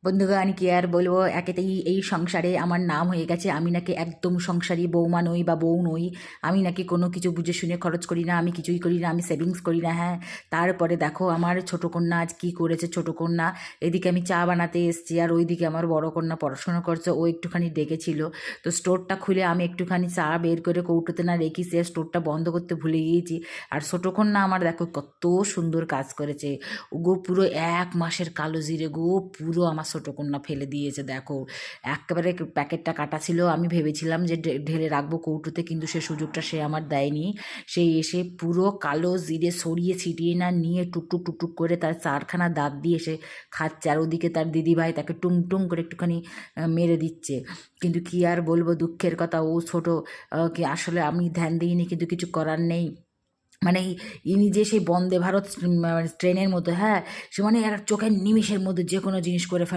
বন্ধুগণ কি আর বলবো, একেতেই এই সংসারে আমার নাম হয়ে গেছে আমি নাকি একদম সংসারী বৌমা নই বা বউ নই। আমি নাকি কোনো কিছু বুঝে শুনে খরচ করি না, আমি কিছুই করি না, আমি সেভিংস করি না। হ্যাঁ, তারপরে দেখো আমার ছোটো কন্যা আজ কী করেছে। ছোটো কন্যা এদিকে আমি চা বানাতে এসেছি আর ওইদিকে আমার বড় কন্যা পড়াশোনা করছে, ও একটুখানি ডেকেছিল। তো স্টোরটা খুলে আমি একটুখানি চা বের করে কৌটোতে না রেখি, সে স্টোরটা বন্ধ করতে ভুলে গিয়েছি। আর ছোটো কন্যা আমার দেখো কত সুন্দর কাজ করেছে। গো পুরো 1 মাসের কালো জিরে গো পুরো আমার ছোটো কন্যা ফেলে দিয়েছে। দেখো একেবারে প্যাকেটটা কাটা ছিল, আমি ভেবেছিলাম যে ঢেলে রাখবো কৌটোতে, কিন্তু সে সুযোগটা সে আমার দেয়নি। সে এসে পুরো কালো জিরে সরিয়ে ছিটিয়ে না নিয়ে টুকটুক টুকটুক করে তার 4খানা দাঁত দিয়ে সে খাচ্ছে, আর ওদিকে তার দিদিভাই তাকে টুং টুং করে একটুখানি মেরে দিচ্ছে। কিন্তু কি আর বলবো, দুঃখের কথা, ও ছোটো কি আসলে আমি ধ্যান দিইনি, কিন্তু কিছু করার নেই। মানে ইনি যে সেই বন্দে ভারত ট্রেনের মতো, হ্যাঁ, সে মানে এক চোখের নিমিষের মধ্যে যে কোনো জিনিস করে ফেলে।